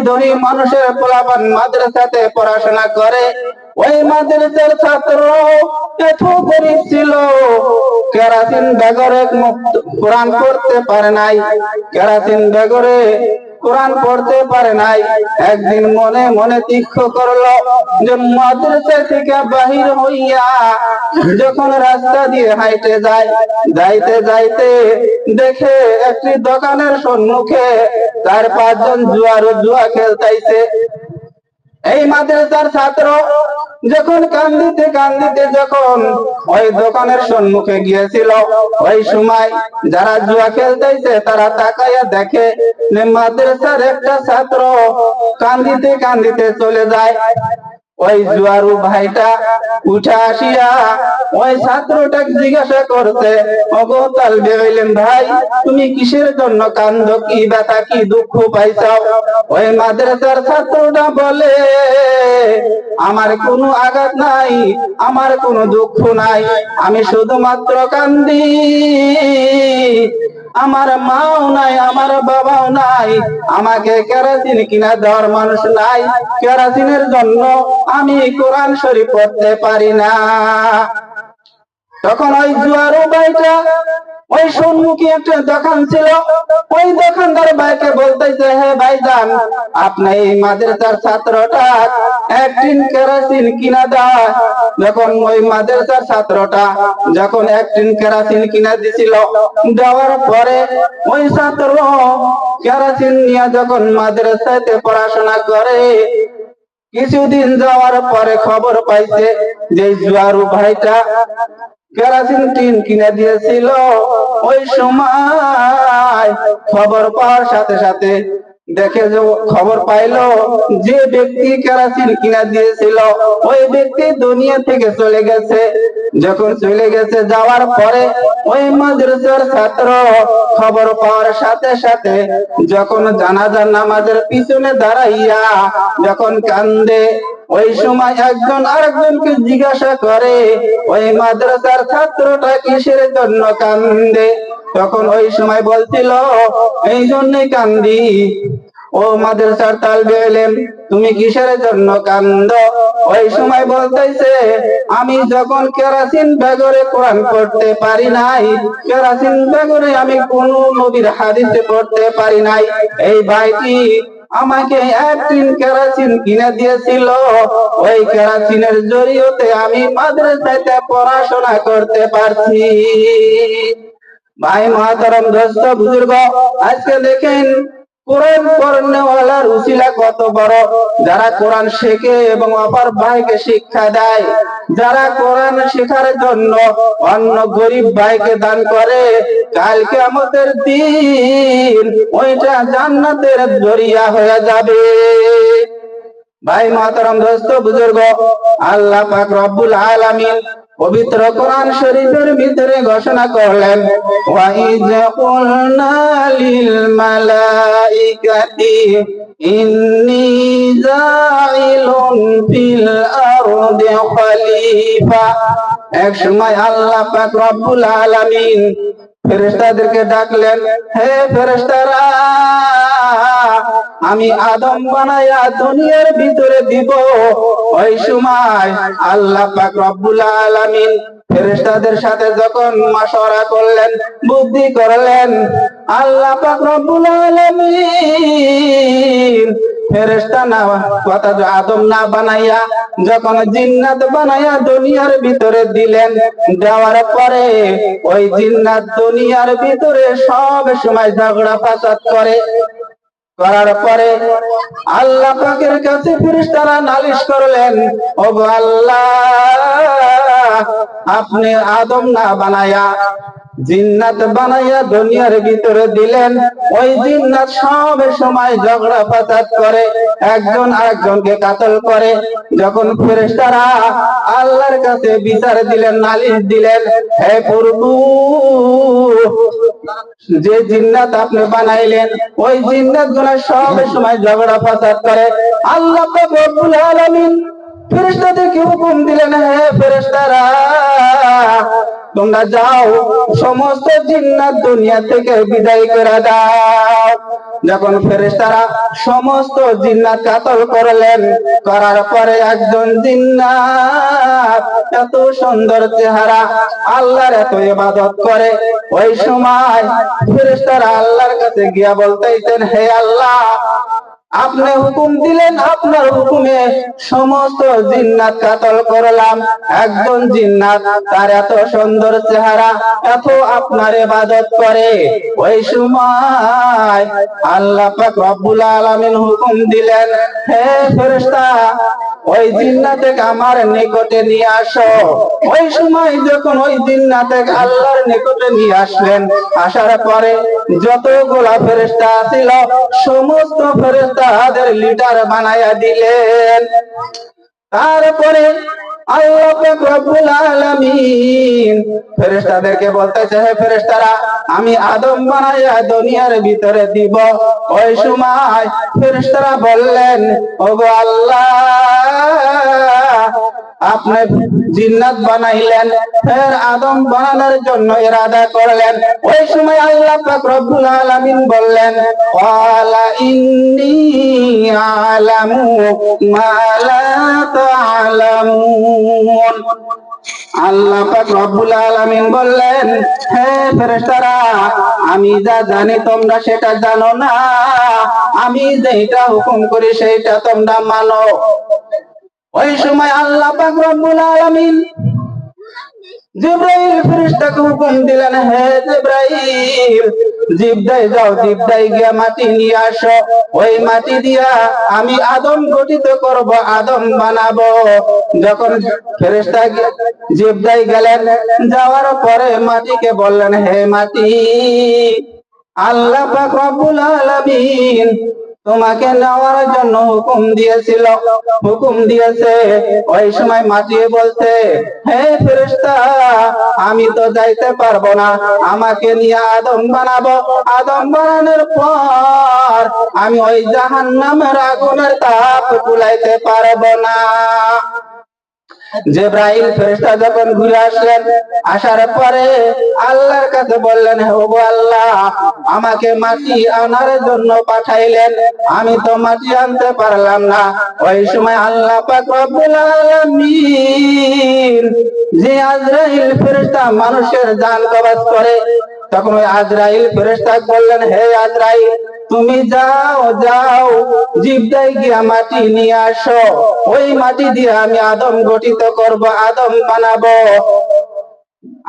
ধনী মানুষের পোলাপান মাদ্রাসাতে পড়াশোনা করে। ওই মাদ্রাসার ছাত্র এত গরিব ছিল, কেরাসিন বেগরে কোরআন পড়তে পারে নাই, কেরাসিন বেগরে কোরআন পড়তে পারে নাই। একদিন মনে মনে তীক্ষ্ণ করলো যে মাদ্রাসা থেকে বাহির হইয়া যখন রাস্তা দিয়ে হাইটে যায়, যাইতে যাইতে দেখে একটি দোকানের সম্মুখে 4-5 জন জুয়া খেলতেছে। এই মাদ্রাসার ছাত্র যখন কান্দিতে কান্দিতে যখন ওই দোকানের সম্মুখে গিয়েছিল, ওই সময় যারা জুয়া খেলতেছে তারা তাকাইয়া দেখে মাদ্রাসার একটা ছাত্র কান্দিতে কান্দিতে চলে যায়। ওই জুয়ারু ভাইটা উঠে আসিয়া ওই ছাত্রটাকে জিজ্ঞাসা করতে, ওগো তালবে হইলেন ভাই, তুমি কিসের জন্য কান্দ, কি ব্যথা কি দুঃখ পাইছাও? ওই মাদ্রাসার ছাত্রটা বলে, আমার কোনো আঘাত নাই, আমার কোনো দুঃখ নাই, আমি শুধুমাত্র কান্দি আমার মাও নাই, আমার বাবাও নাই, আমাকে কেরাসিন কিনা দেওয়ার মানুষ নাই, কেরাসিনের জন্য আমি কোরআন শরীফ পড়তে পারি না। তখন ওই জুয়ারু ভাইটা ওই সম্মুখে একটা দোকান ছিল, ওই দোকানদার ভাইকে বলতেছে, হে ভাইজান, আপনি এই মাদ্রাসার ছাত্রটা এক টিন কেরাসিন কিনা দেয়। যখন ওই মাদ্রাসার ছাত্রটা যখন এক টিন কেরাসিন কিনা দিছিল, দেওয়ার পরে ওই ছাত্র কেরাসিন নিয়ে যখন মাদ্রাসাতে পড়াশোনা করে, কিছুদিন যাওয়ার পরে খবর পাইছে যে জুয়ারু ভাইটা কেরাসিন টিন কিনে দিয়েছিল। ওই সময় খবর পাওয়ার সাথে সাথে দেখে যে খবর পাইলো যে ব্যক্তি কেরাসিন কিনা দিয়েছিল ওই ব্যক্তি দুনিয়া থেকে চলে গেছে। যখন চলে গেছে, যাওয়ার পরে ওই মাদ্রাসার ছাত্র খবর পাওয়ার সাথে সাথে যখন জানাজার নামাজের পিছনে দাঁড়াইয়া যখন কান্দে, ওই সময় একজন আরেকজনকে জিজ্ঞাসা করে, ওই মাদ্রাসার ছাত্রটা কিসের জন্য কান্দে? তখন ওই সময় বলছিল, এই জন্যই কান্দি। ও মাদ্রাসার তালবে ইলম, তুমি কিসের জন্য কান্দ? ওই সময় বলতেছে, আমি যখন কেরাসিন বেগরে কোরআন পড়তে পারি নাই, কেরাসিন বেগরে আমি কোন নবীর হাদিসে পড়তে পারি নাই, এই ভাইটি আমাকে এক টিন কেরাসিন কিনে দিয়েছিল, ওই কেরাসিনের জরিয়তে আমি মাদ্রাসাতে পড়াশোনা করতে পারছি। ভাই মহতরম দোস্ত বুজুর্গ, আজকে দেখেন কোরআন পড়নেওয়ালার উসিলা কত বড়। যারা কোরআন শেখে এবং অপর ভাইকে শিক্ষা দেয়, যারা কোরআন শেখার জন্য অন্য গরিব ভাইকে দান করে, কাল কিয়ামতের দিন ওইটা জান্নাতের জরিয়া হয়ে যাবে। ভাই মহতরম দোস্ত বুজুর্গ, আল্লাহ পাক রব্বুল আলামিন পবিত্র কোরআন শরীফের ভিতরে ঘোষণা করলেন, ওয়াইজ কুলনা লিল মালাইকাতি ইন্নী জাইলুন ফিল আরদি খলিফা। এক সময় আল্লাহ পাক রব্বুল আলামিন ফেরেশতাদেরকে ডাকলেন, হে ফেরেশতারা, আমি আদম বানায়া দুনিয়ার ভিতরে দিব। ওই সময় আল্লাহ পাক রব্বুল আলামিন ফেরেশতাদের সাথে যখন মাশওয়ারা করলেন, বুদ্ধি করলেন, আল্লাহ পাক রব্বুল আলামিন ফেরেশতা না কথা আদম না বানাইয়া যখন জিন্নাত বানাইয়া দুনিয়ার ভিতরে দিলেন, দেওয়ার পরে ওই জিন্নাত দুনিয়ার ভিতরে সব সময় ঝগড়া ফাসাদ করে। করার পরে আল্লাহ পাকের কাছে ফেরেশতারা নালিশ করলেন, ওগো আল্লাহ, আপনি আদম না বানায়া জিন্নাত বানাইয়া দুনিয়ার ভিতরে দিলেন, ওই জিন্নাত সব সময় ঝগড়া ফাসাদ করে, একজন আরেকজনকে কাতল করে। যখন ফেরেশতারা আল্লাহর কাছে বিচার দিলেন, নালিশ দিলেন, হে প্রভু, যে জিন্নাত আপনি বানাইলেন ওই জিন্নাত গুলা সব সময় ঝগড়া ফাসাদ করে, আল্লাহ পাক রব্বুল আলামিন ফেরেশতাদেরকে হুকুম দিলেন, হে ফেরেশতারা, তোমরা যাও, সমস্ত জিন্নাত দুনিয়া থেকে বিদায় করে দাও। যখন ফেরেশতারা সমস্ত জিন্নাত কাতল করলেন, করার পরে একজন জিন্নাত এত সুন্দর চেহারা, আল্লাহর এত ইবাদত করে, ওই সময় ফেরেশতারা আল্লাহর কাছে গিয়া বলতেছেন, হে আল্লাহ, আপনি হুকুম দিলেন, আপনার হুকুমে সমস্ত জিন্নাত কাতল করলাম। একজন জিন্নাত, তার এত সুন্দর চেহারা, এত আপনার ইবাদত করে। ওই সময় আল্লাহ পাক রব্বুল আলামিন হুকুম দিলেন, হে ফেরেশতা, ওই জিন্নাতকে আমার নিকটে নিয়ে আসো। ওই সময় যখন ওই জিন্নাতকে আল্লাহর নিকটে নিয়ে আসলেন, আসার পরে যতগুলা ফেরেশতা ছিল সমস্ত ফেরেশতাদের লিডার বানায়া দিলেন। তারপরে আল্লাহ পাক রব্বুল আলামিন ফেরেশতাদেরকে বলতেছে, হে ফেরেশতারা, আমি আদম বানায়া দুনিয়ার ভিতরে দিব। ওই সময় ফেরেশতারা বললেন, ওগো আল্লাহ, আপনি জিন্নাত বানাইলেন, ফের আদম বানানোর জন্য ইরাদা করলেন। ওই সময় আল্লাহ পাক রব্বুল আলামিন বললেন, ওয়ালা ইন্নী আলামু মা লা তা'লামুন। আল্লাহ পাক রব্বুল আলামিন বললেন, হে ফেরেশতারা, আমি যা জানি তোমরা সেটা জানো না, আমি যেটা হুকুম করি সেইটা তোমরা মানো। ওই সময় আল্লাহ পাক রব্বুল আলামিন জিবরাইল ফেরেশতাকে হুকুম দিলেন, হে জিবরাইল, জিবদায় যাও, জিবদায় গিয়া মাটি নিয়ে আসো। ওই মাটি দিয়া আমি আদম গঠিত করব, আদম বানাবো। যখন ফেরেশতা জিবদায় গেলেন, যাওয়ার পরে মাটিকে বললেন, হে মাটি, আল্লাহ পাক রব্বুল আলামিন তোমাকে নেওয়ার জন্য হুকুম দিয়েছিল, হুকুম দিয়েছে। ওই সময় মাটি বলছে, হে ফেরেশতা, আমি তো যাইতে পারবো না, আমাকে নিয়ে আদম বানাবো। আদম বানানোর পর আমি ওই জাহান্নামের আগুনের তাপ কুলাইতে পারবো না। জিবরাইল ফেরেশতা যখন ঘুরে আসলেন, আসার পরে আল্লাহর কাছে বললেন, হে ওগো আল্লাহ, আমাকে মাটি আনার জন্য পাঠাইলেন, আমি তো মাটি আনতে পারলাম না। ওই সময় আল্লাহ পাক রব্বুল আলামিন যে আজরাইল ফেরেশতা মানুষের জান কবজ করে, তখন ওই আজরাইল ফেরেশতা বললেন, হে আজরাইল, তুমি যাও, যাও, জিবদায় গিয়া মাটি নিয়ে আসো। ওই মাটি দিয়ে আমি আদম গঠিত করব, আদম বানাবো।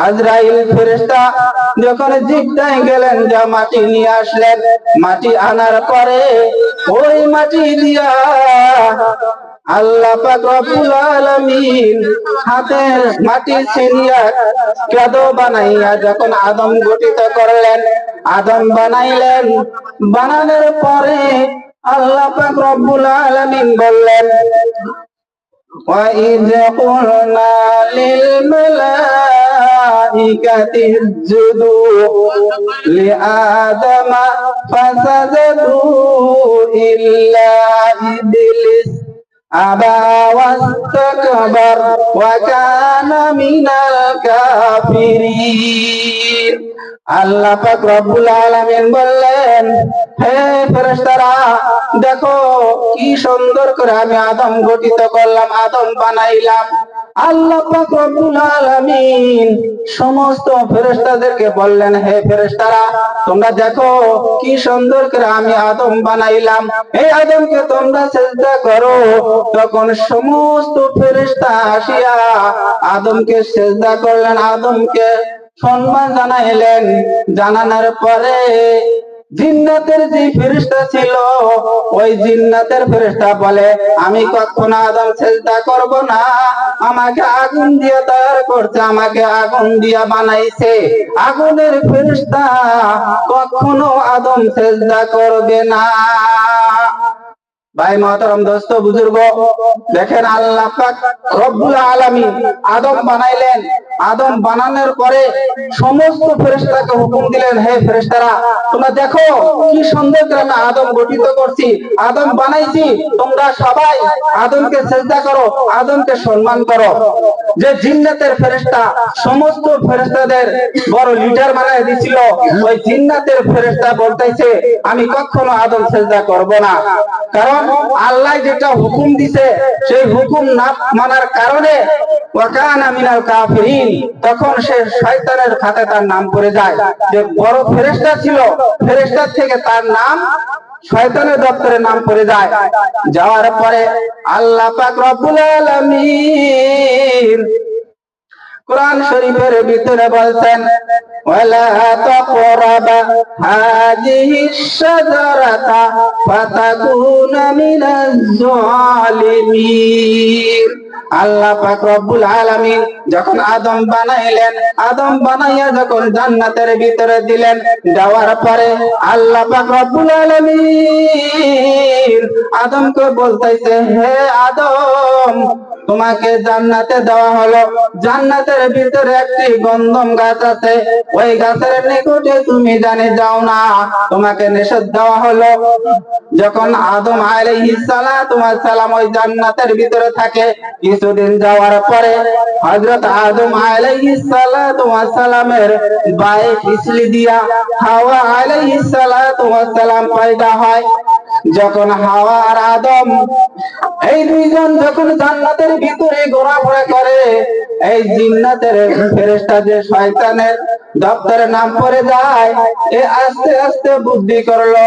আজরাইল ফেরেশতা যখন জিবদায় গেলেন, যা মাটি নিয়ে আসলেন, মাটি আনার পরে ওই মাটি দিয়া আল্লাহ পাক রব্বুল আলামিন হাতের মাটি ছিনিয়া কাদো বানাইয়া যখন আদম গঠিত করলেন, আদম বানাইলেন। বানানোর পরে আল্লাহ পাক রব্বুল আলামিন বললেন, وَإِذْ قُلْنَا لِلْمَلَائِكَةِ اسْجُدُوا لِآدَمَ فَسَجَدُوا إِلَّا إِبْلِيسَ أَبَى وَاسْتَكْبَرَ وَكَانَ مِنَ الْكَافِرِينَ। আল্লাহ পাক রব্বুল আলামিন বললেন, হে ফেরেশতারা, দেখো কি সুন্দর করে আমি আদম গঠিত করলাম, আদম বানাইলাম। আল্লাহ পাক রব্বুল আলামিন সমস্ত ফেরেশতাদেরকে বললেন, হে ফেরেশতারা, তোমরা দেখো কি সুন্দর করে আমি আদম বানাইলাম, এই আদমকে তোমরা সিজদা করো। তখন সমস্ত ফেরেশতা আসিয়া আদমকে সিজদা করলেন, আদমকে সম্মান জানাইলেন। জানানোর পরে জিন্নাতের যে ফেরেশতা ছিল, ওই জিন্নাতের ফেরেশতা বলে, আমি কখনো আদম সিজদা করব না, আমাকে আগুন দিয়ে তৈরি করছে, আমাকে আগুন দিয়ে বানাইছে, আগুনের ফেরেশতা কখনো আদম সিজদা করবে না। ভাই মহতরম দোস্ত বুজুর্গ, দেখেন আল্লাহ পাক রব্বুল আলামিন আদম বানাইলেন। আদম বানানোর পরে সমস্ত ফেরেশতাকে হুকুম দিলেন, হে ফেরেশতারা তোমরা দেখো কি সুন্দর করে আমি আদম গঠিত করছি, আদম বানাইছি, তোমরা সবাই আদমকে সিজদা করো, আদমকে সম্মান করো। যে জিন্নাতের ফেরেশতা সমস্ত ফেরেশতাদের বড় লিডার বানায় দিছিল, ওই জিন্নাতের ফেরেশতা বলতেছে আমি কখনো আদম সিজদা করব না। কারণ আল্লাহ যেটা হুকুম দিছে সেই হুকুম না মানার কারণে ওয়াকানা মিনাল কাফিরিন, তখন সে শয়তানের খাতায় তার নাম পড়ে যায়। যে বড় ফেরেশতা ছিল, ফেরেশতার থেকে তার নাম শয়তানের দপ্তরে নাম পড়ে যায়। যাওয়ার পরে আল্লাহ পাক রব্বুল আলামিন কুরআন শরীফের ভিতরে বলছেন ওয়ালা তাকরাবা হাযিহিশ শাজারাতা ফাতাকুনা মিনাজ জালিমিন। আল্লাহ পাক রব্বুল আলামিন যখন আদম বানাইলেন, আদম বানাইয়া যখন জান্নাতের ভিতরে দিলেন, দেওয়ার পরে আল্লাহ পাক রব্বুল আলামিন আদমকে বলতেছে হে আদম তোমাকে জান্নাতে দেওয়া হলো, জান্নাতের ভিতরে একটি গন্ধম গাছ আছে, ওই গাছের নিকটে তুমি জানে যাও না, তোমাকে নিষেধ দেওয়া হলো। যখন আদম আলাইহিস সালাম ওই জান্নাতের ভিতরে থাকে, কিছুদিন যাওয়ার পরে হযরত আদম আলাইহিস সালামের বায়ে পিছলি দিয়া হাওয়া আলাইহিস সালাম পয়দা হয়। যখন হাওয়া আর আদম এই দুইজন যখন জান্নাতের ভিতরে ঘোরাফেরা করে, এই জিন্নাতের ফেরেশতা যে শয়তানের দপ্তরে নাম পড়ে যায়, এ আস্তে আস্তে বুদ্ধি করলো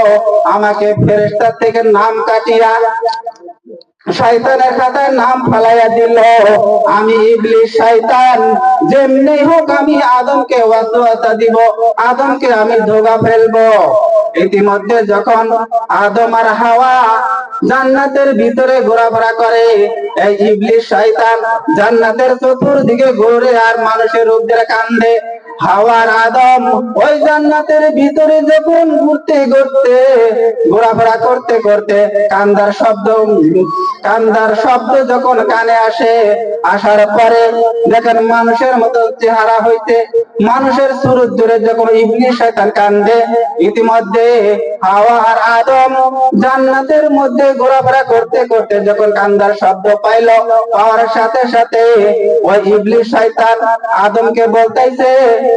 আমাকে ফেরেশতা থেকে নাম কাটিয়া শয়তানের খাতায় নাম ফেলাইয়া দিল। আমি ইবলিস শয়তান যেমনি হোক আমি আদমকে ওয়াসওয়াসা দিব, আদমকে আমি ধোঁকা ফেলবো। ইতিমধ্যে যখন আদম আর হাওয়া জান্নাতের ভিতরে ঘোরাফেরা করে, এই ইবলিস শয়তান জান্নাতের চতুর্দিকে ঘুরে আর মানুষের রূপ ধরে কান্দে। হাওয়ার আদম ওই জান্নাতের ভিতরে যখন ঘুরতে ঘুরতে ঘোরাফেরা করতে করতে কান্দার শব্দ যখন কানে আসে, আসার পরে দেখেন মানুষের মতো চেহারা হইতে মানুষের সুরত ধরে যখন ইবলিস শয়তান কান্দে, ইতিমধ্যে হাওয়া আর আদম জান্নাতের মধ্যে ঘোরাফেরা করতে করতে যখন কান্দার শব্দ পাইল, পাওয়ার সাথে সাথে ওই ইবলিস শয়তান আদমকে বলতেছে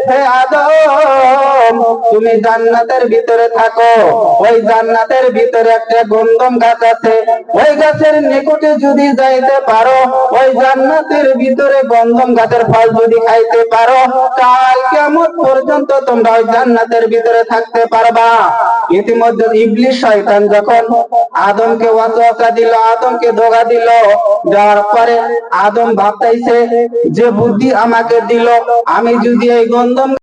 হে আদম তুমি জান্নাতের ভিতরে থাকো, ওই জান্নাতের ভিতরে একটা গন্ধম গাছ আছে, ওই গাছের নিকটে যদি যাইতে পারো, ওই জান্নাতের ভিতরে গন্ধম গাছের ফল যদি খাইতে পারো, কাল কিয়ামত পর্যন্ত তোমরা ওই জান্নাতের ভিতরে থাকতে পারবা। ইতিমধ্যে ইবলিস শয়তান যখন আদমকে ওয়াসওয়াসা দিল, আদমকে ধোঁকা দিল, দেওয়ার পরে আদম ভাবতেছে যে বুদ্ধি আমাকে দিল, আমি যদি এই গন্ধম